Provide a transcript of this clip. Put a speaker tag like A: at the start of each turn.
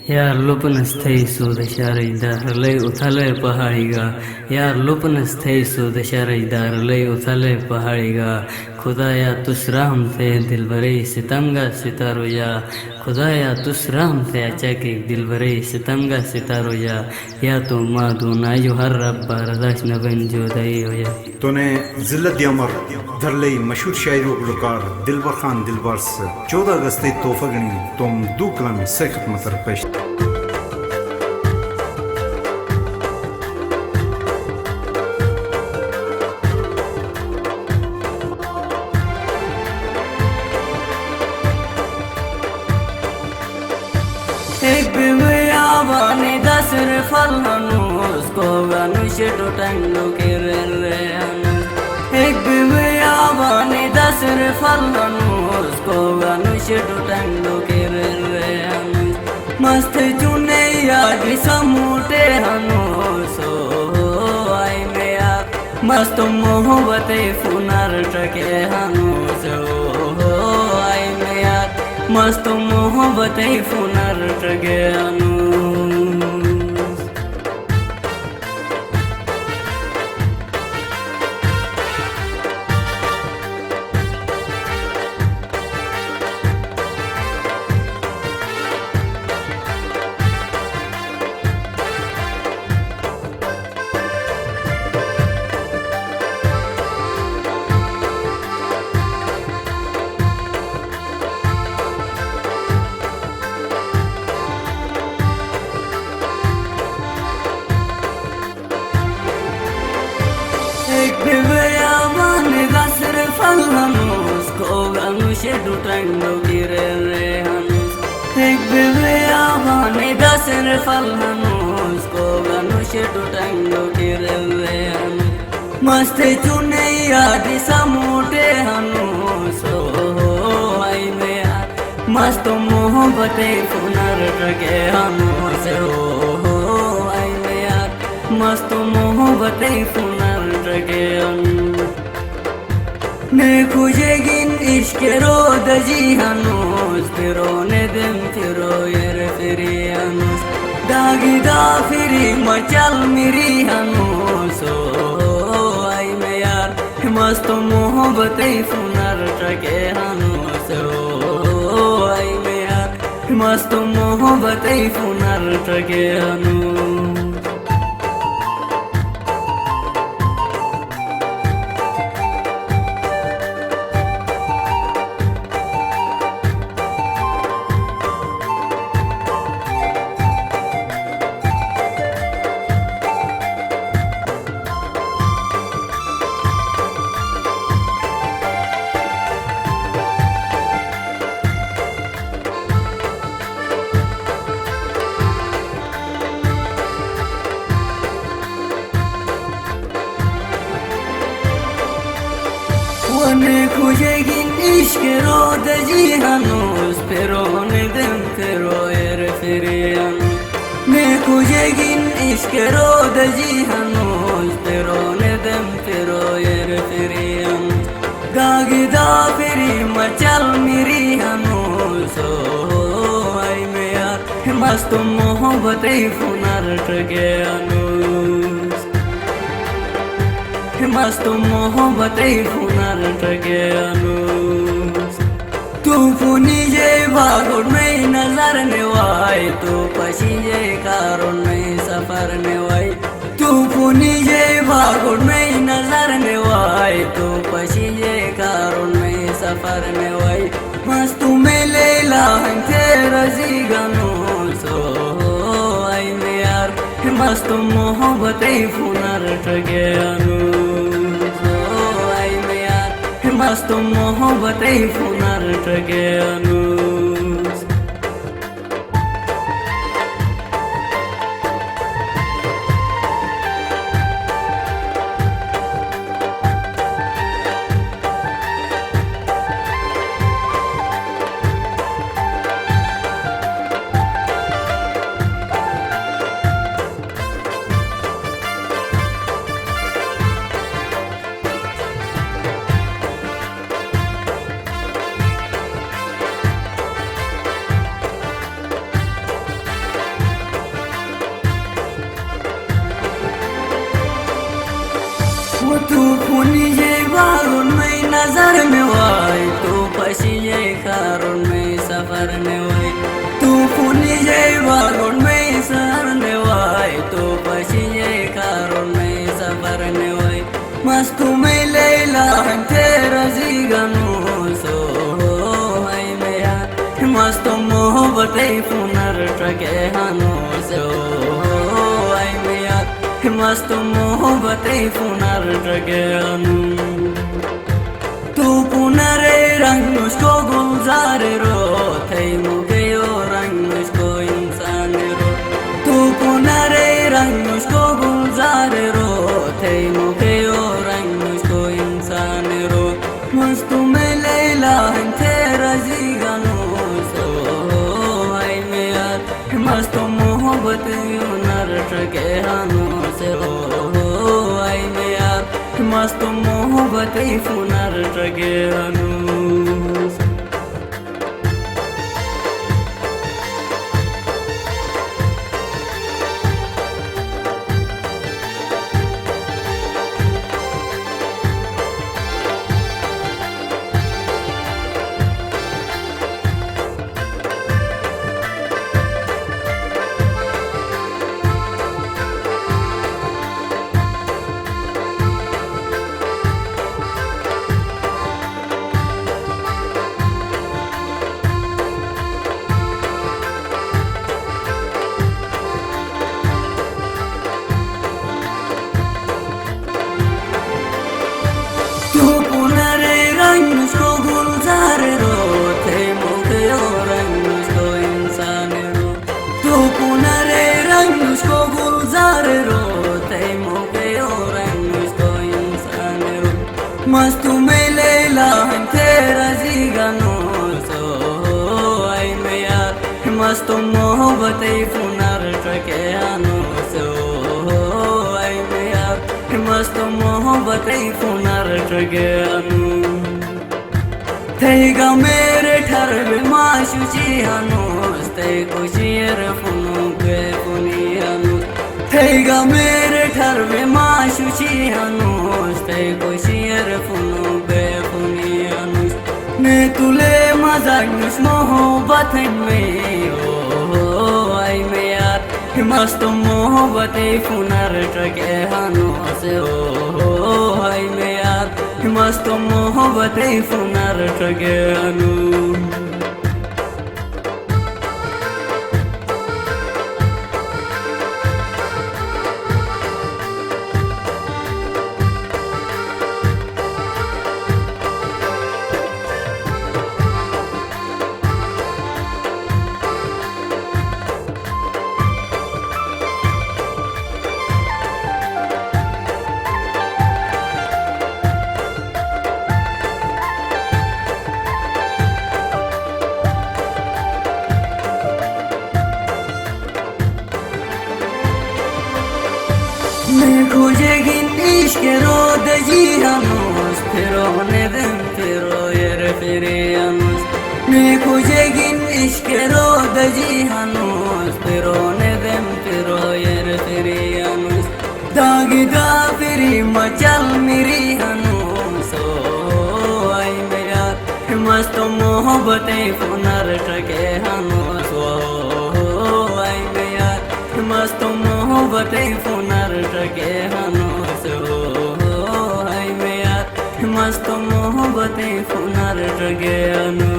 A: यार लुपनस्थै सुदशारैदारलै उथालै पहाड़ीगा यार लुपनस्थै सुदशारैदारलै उथालै पहाड़ीगा खुदाया तुसरा हमसे दिलबरे सितमगा सितारोया खुदाया तुसरा हमसे अचाक एक दिलबरे सितमगा सितारोया या तो मादूना जो हर रब बारदाश नबन जोदाई होया
B: तूने जिल्लत दियामर धरले मशहूर शायर व गुलकार दिलबर खान दिलबर से 14 अगस्त तोहफा गणी तुम दो कलम से खत्म तर पेश
A: एक बिमयावानी दसर फलनु उसको गनुष्य टूटंगो के रे एक बिमयावानी दसर फलनु उसको गनुष्य टूटंगो के रे मस्त चुने याद समूटे हनु सो आई में यार मस्त मोहब्बत फुनर टके हनु सो आई में यार मस्त मोहब्बत फुनर टके हनु डूटंगो गिरे रे हनुस एक बिवया वाने दसर फल हनुस को गनुष डूटंगो गिरे रे हनुस मस्त चुने याद समूटे हनुस ओ आई में यार मस्त मोहब्बत फुनर टके हनुस ओ आई में यार मस्त मोहब्बत फुनर टके हनुस ने खुजेगिन इश्क रो दजी हनुस फिरो ने दिन फिरो यर फिरी हनुस दागी दा फिरी मचल मिरी हनुस ओ आई में यार मस्त मोहब्बत फुनर टके हनुस ओ आई में यार मस्त मोहब्बत फुनर टके हनुस wane kujegin ishke ro daji hanus pero ne dem pero ferian ne kujegin ishke ro daji hanus pero ne dem pero ferian gagi da feri machal miri hanus o ai me yaar mast mohabbat funar tge hanus मस्त मोहब्बत फुनर टके हनुस तू पुनी जे भागोड़ में नजर नेवाई तू पशी जे कारों में सफर नेवाई तू पुनी जे भागोड़ में नजर नेवाई तू पशी जे कारों में सफर नेवाई मस्त में ले लाहं तेरा जी गनुस ओ आई में यार मस्त मोहब्बत फुनर टके हनुस मस्त मोहब्बत फुनर टके हनुस तू पुनी जे बागुन में नजर में वाई तू पशी जे कारुन में सफर ने वाई तू पुनी जे बागुन में सर ने वाई तू पशी जे कारुन में सफर ने वाई मस्तु में लैला तेरा जीगनु सो है मेरा मस्तु मोहब्बत पुनर टके हनो सो है मेरा मस्त मोहब्बत पुनर टगेनु तू पुनरे रंग उसको गुलजार रो थे मुझे रंग उसको इंसान रो तू पुनरे रंग उसको गुलजार रो थे मुझे रंग उसको इंसान रो मस्त में लैला तेरा जीगनु सो है मेरा मस्त मोहब्बत पुनर टगेनु मस्त मोहब्बत पुनर टगेनु मस्तु में लैला तेरा जीगनु सो आई में यार मस्तु मोहब्बत पुनर टगेनु सो आई में यार मस्तु मोहब्बत पुनर टगेनु थैगा मेरे ठरबे माशु जीहनु ते कुशियर फुनु के फुनियानु थैगा मेरे ठरबे माशु जीहनु ते कुशियर फुनु के फुनियानु ने तुले मजाक मोहब्बत में ओ आई में यार मस्त मोहब्बत पुनर टगेनु से ओ आई में यार मस्त मोहब्बत पुनर टगेनु खोजेगिन इश्क रो दजीहनुस फिरो नेदम फिरो यर फिरियनुस ने खोजेगिन इश्क रो दजीहनुस फिरो नेदम फिरो यर फिरियनुस दागी दा फिरी मचल मेरी हनुस ओ आई मेरा मस्त मोहब्बत पुनर टगेनुस ओ आई मेरा मस्त मोहब्बत पुनर टगेनु सो है में यार मस्त मोहब्बत पुनर टगेनु।